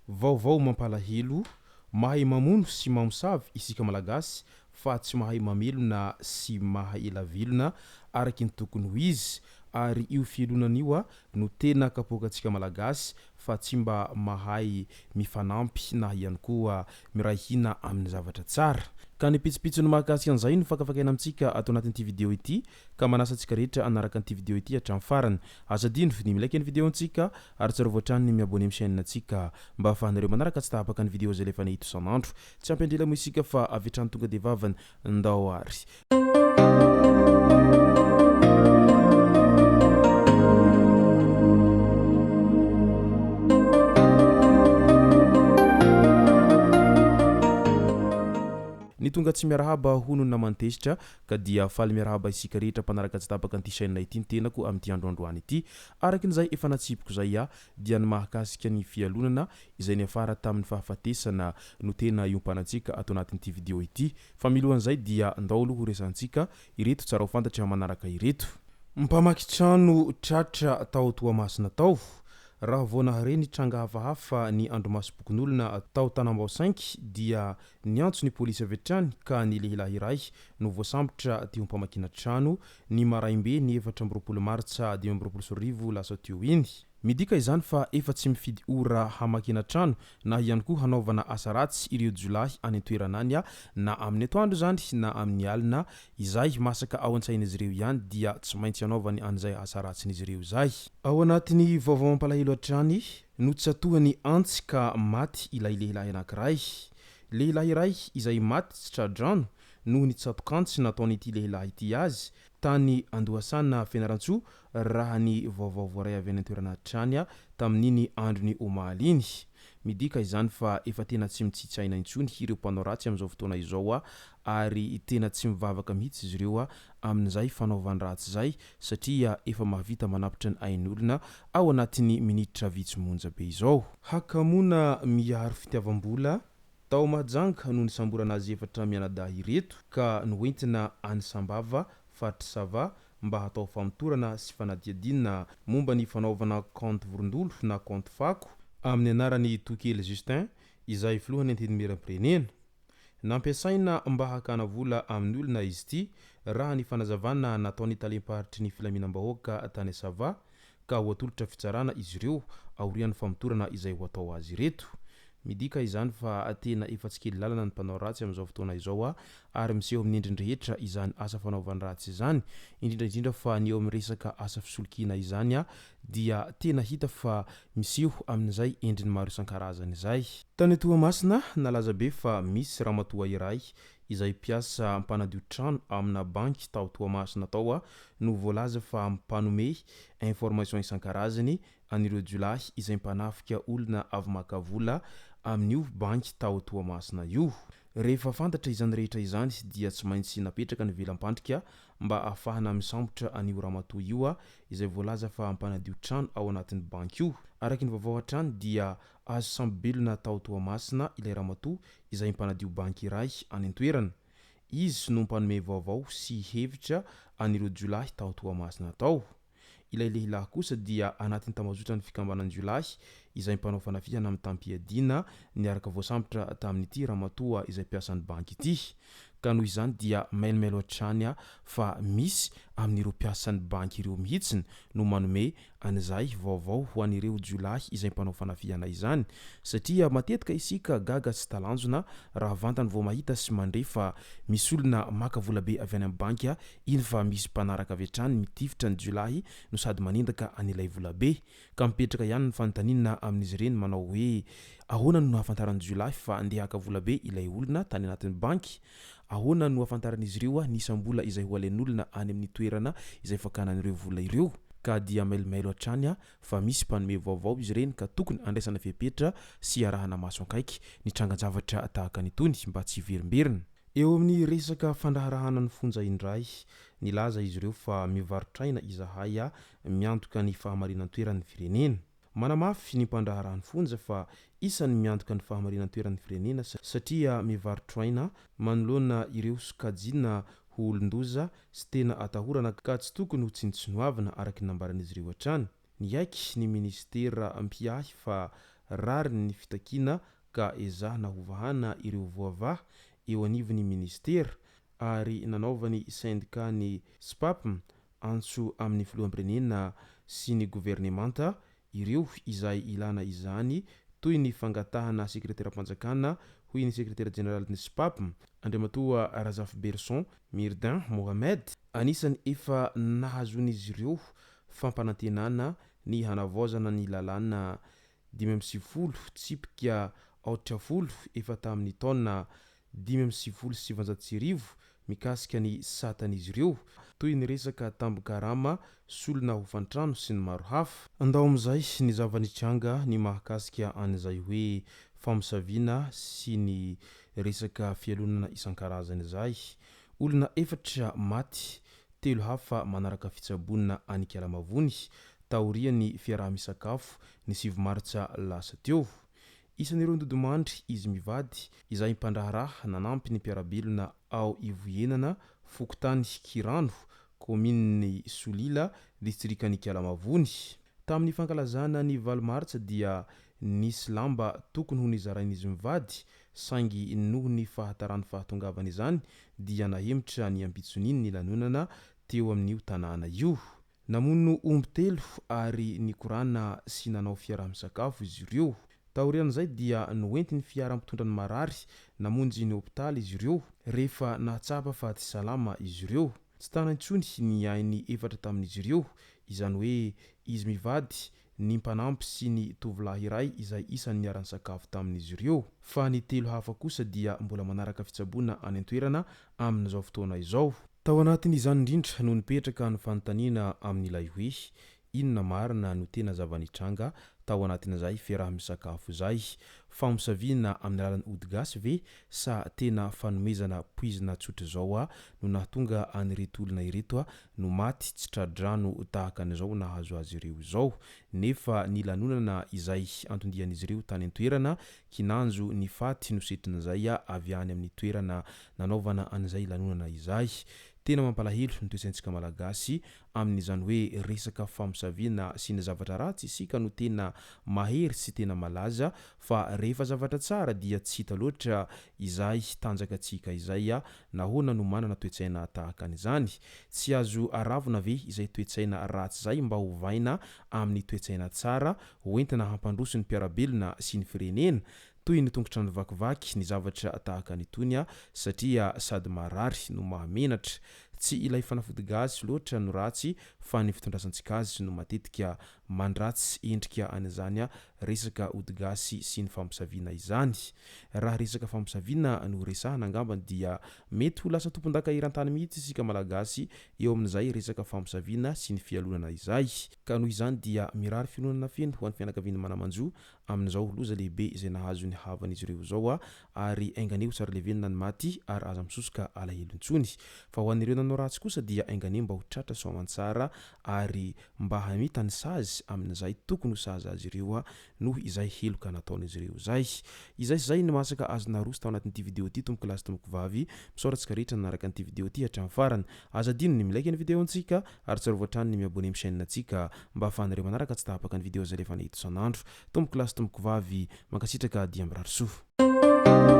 Vaovao mampalahelo, mahay mamono sy mamosavy isika malagasy fa tsy mahay mamelona sy mahay ela velona araky ny tokony ho izy ary io fielonana io no tena kapokatsika malagasy fa tsy mba mahay mifanampy na ihany koa miray hina amin'ny zavatra tsara. Ka ny pitsopitsony mahakasika an'izay no fakafakaina amintsika ato anatin'ity vidéo ity ka manasa antsika rehetra hanaraka an'ity vidéo ity hatramin'ny farany. Azadino ny milaiky ny vidéo antsika ary tsara voatrany ny miabone amin'ny chaîne antsika mba ahafahanareo manaraka tsy tahapaka ny vidéo zay lefa nahito isan'andro. Tsy ampendrela mo isika fa avetrany tonga de vavany ndao ary. Ny tonga tsy miarahaba hono na mantesitra ka dia faly miarahaba isika rehetra mpanaraka tsy tapaka an'ity chaîne ity ny tenako amin'ity androandroany ity. Arakin'izay efa natsipiko zay dia ny mahakasika ny fialonana izay niafara tamin'ny fahafatesana no tena iompanantsika ato anatin'ity vidéo ity. Fa milohan'izay dia ndao aloha ho resantsika ireto tsara ho fantatra manaraka ireto. Mpamaky trano tratra tao Toamasina tao. Raha vao nahareny tranga hafahafa ny andromasom-pokon'olona tao Tanambao 5 dia niantso ny polisy avy hatrany ka ny lehilahy iray no voasambotra teo ampamakina trano ny maraimbe ny 4 Martsa 2024 lasa teo iny. Midika izany fa efa tsy mifidy ora hamakina trano na ihany koa hanaovana asa ratsy ireo jolahy any an-toerana any na amin'ny atoandro zany na amin'ny alina izay masaka ao an-tsain'izy ireo ihany dia tsy maintsy hanaovany an'izay asa ratsin'izy ireo zay. Ao anatin'ny vaovao mampalahelo hatrany notsatohany antsy ka maty ilay lehilahy anankiray. Lehilahy iray izay maty tsy tradrano noho ny tsatokantsy nataon'ity lehilahy ity azy tany Andohasana Fianarantsoa raha ny vaovao voaray avy any an-toerana hatrany tamin'iny androny omaly iny. Midika izany fa efa tena tsy mitsitsaina intsony ireo mpanao ratsy amin'izao fotoana izao ary tena tsy mivavaka mihitsy izy ireo amin'izay fanaovana ratsy zay satria efa mahavita manapitra ny ain'olona ao anatin'ny minitra vitsy monja be izao. Hakamona miaro fitiavam-bola tao Mahajanga no nisamborana azy efatra mianadahy ireto ka noentina any Sambava Fatrisava mba hatao famotorana sy fanadihadina momba ny fanaovana compte vorondolo na compte fako amin'ny anarany Tokely Justin izay filohany antenimiram-pirenena. Nampiasaina mba hakana vola amin'ny olona izy ity raha ny fanazavana nataony talim-paritry ny filaminam-bahoaka tany Sava ka ho atolotra fitsarana izy ireo aorian'ny famotorana izay ho atao azy ireto. Midika izany fa tena efa tsy kely lalana ny mpanao ratsy amin'izao fotoana izao ary miseho amin'ny endriny rehetra izany asa fanaovana ratsy izany indrindra fa ny eo amin'ny resaka asa fisolokiana izany dia tena hita fa miseho amin'izay endriny maro isan-karazany izay. Tany Toamasina nalaza be fa misy ramatoa iray izay mpiasa mpanadio trano amina banky tao Toamasina tao no voalaza fa mpanome information isan-karazany anireo jolahy izay mpanafika olona avy maka vola amin'io banky tao Toamasina io. Rehefa fantatra izany rehetra izany dia tsy maintsy napetraka ny velam-pandrika mba ahafahana misambotra an'io ramatoa io izay voalaza fa mpanadio trano ao anatin'ny banky io. Araky ny vaovao hatrany dia azo sambobelona tao Toamasina ilay ramatoa izay mpanadio banky iray any an-toerana. Izy no mpanome vaovao sy hevitra anireo jolahy tao Toamasina tao. Ilay lehilahy kosa dia anatin'ny tambazotra ny fikambanan'ny jolahy izay mpanao fanafihana amin'ny tampiadina niaraka voasambotra tamin'ity ramatoa izay mpiasan'ny banky ity. Ka noho izany dia mailomailo hatrany fa misy amin'ireo mpiasan'ny banky ireo mihitsiny no manome an'izay vaovao ho an'ireo jolahy izay mpanao fanafihana izany satria matetika isika gaga sy talanjona raha vantany vao mahita sy mandrefa misy olona maka vola be avy any amin'ny banky iny fa misy mpanaraka avy hatrany mitifitra ny jolahy no sady manendaka an'ilay vola be ka mipetraka ihany ny fanontaniana amin'izy ireny manao hoe ahoana no hafantaran'ny jolahy fa andeha haka vola be ilay olona tany anatin'ny banky. Ahoana no hafantaran'izy ireo nisambola izay ho alain'olona any amin'ny toerana izay fakanan'ireo vola ireo. Ka dia mailomailo hatrany fa misy mpanome vaovao izy ireny ka tokony andraisana fepetra sy arahana maso ankaiky ny trangan-javatra tahaka nytony mba tsy verimberina. Eo amin'ny resaka fandraharahana ny fonja indray nilaza izy ireo fa mivarotraina izahay miantoka ny fahamarinan'ny toeran'ny firenena. manamafy ny mpandraharany fonja fa isan'ny miantoka ny fahamarinany toeran'ny firenena satria mivarotra aina manoloana ireo sokajina ho olon-doza sy tena atahorana ka tsy tokony ho tsintsinoavana araky ny nambaran'izy ireo hatrany. Ny aiky ny ministera mpiahy fa rary ny fitakiana ka ezahana hovahana ireo voavaha eo anivon'ny ministera ary nanaovany syndikany SPAPM antso amin'ny filoham-pirenena sy ny gouvernemanta ireo izay ilana izany toy ny fangatahana sekretera-panjakana hoy ny sekretera generalin'ny SPAPM Andriamatoa Razaf Berson Mirdin Mohamed anisany efa nahazon'izy ireo fampanantenana ny hanavaozana ny lalàna 50 tsipika 80 efa tamin'ny taona 5,700 mikasika ny satan'izy ireo toy ny resaka tambo-karama solona ho fantrano sy ny maro hafa. Andao amin'izay ny zavanitranga ny mahakasika an'izay hoe famosaviana sy ny resaka fialonana isan-karazany izay. Olona 4 maty, 3 hafa manaraka fitsabonana any Kialamavony taorian'ny fiaraha-misakafo ny 7 Martsa lasa teo. Isan'ireo ndodomandry izy mivady izay mpandraharaha nanampy ny mpiarabelona ao Ivohenana Fokotany Kirano komininy Solila distrikany Kialamavony. Tamin'ny fankalazana ny 7 Martsa dia nisy lamba tokony ho nizarain'izy mivady saingy noho ny fahatarany fahatongavany izany dia nahemitra ny ambitsoniny ny lanonana teo amin'io tanàna io. Namono omby 3 ary nikorana sy nanao fiaraha-misakafo izy ireo. Taorian'izay dia noentiny fiara-mitondra ny marary namonjy ny hôpitaly izy ireo rehefa nahatsapa fa tsy salama izy ireo. Tsy tana intsony ny ainy 4 tamin'izy ireo izany hoe izy mivady ny mpanampy sy ny tovolahy iray izay isan'ny niarany sakafo tamin'izy ireo fa ny 3 hafa kosa dia mbola manaraka fitsabona any an-toerana amin'izao fotoana izao. Tao anatin'izany indrindra no nipetraka ny fanontaniana amin'ilay hoe inona marina no tena zavanitranga tao anatin'izay fiaraha-misakafo izay, famosaviana amin'ny alalan'ny ody gasy ve sa tena fanomezana poizina tsotra izao no nahatonga an'ireto olona ireto no maty tsy tradrano tahaka an'izao nahazo azy ireo izao. Nefa ny lanonana izay antondian'izy ireo tany an-toerana kinanjo ny faty no setrin'izay avy any amin'ny toerana nanaovana an'izay lanonana izay. Tena mampalahelo ny toesaintsika malagasy amin'izany hoe resaka famosaviana sy ny zavatra ratsy isika no tena mahery sy tena malaza fa rehefa zavatra tsara dia tsy hita loatra izay tanjakatsika izay nahoana no manana toetsaina tahaka an'izany. Tsy azo aravina ve izay toetsaina ratsy izay mba hovaina amin'ny toetsaina tsara hoentina hampandroso ny mpiarabelona sy ny firenena toy ny tongotra ny vakivaky ny zavatra tahaka nytony satria sady marary no mahamenatra. Tsy ilay fanafody gasy loatra no ratsy fa ny fitondrasantsika azy no matetika mandratsy endrika an'izany resaka ody gasy sy ny famosaviana izany. Raha resaka famosaviana no resahana angambany dia mety ho lasa tompon-daka eran-tany mihitsy isika malagasy eo amin'izay resaka famosaviana sy ny fialonana izay. Ka noho izany dia mirary filonana feno ho an'ny fianakaviana manamanjo amin'izao loza lehibe izay nahazo ny havan'izy ireo zao ary ainganeo tsara levenina ny maty ary aza misosoka alahelo intsony. Fa ho an'ireo nanao ratsy kosa dia ainganeo mba ho tratra soamantsara ary mba hamita ny sazy amin'izay tokony ho sazy azy ireo noho izay heloka nataon'izy ireo zay. Izay sy zay ny masaka azo naroso tao anatin'ity video ity tompoko lasy tompoko vavy misaorantsika rehetra nanaraka an'ity video ity hatramin'ny farany. Aza adino ny milaiky ny video antsika ary tsara voatrany ny miabone amin'ny chaîne antsika mba ahafahanareo manaraka tsy tahapaka ny video zay rehefa nahita isan'andro. Tompoko lasy tompoko vavy mankasitraka dia mirary soa.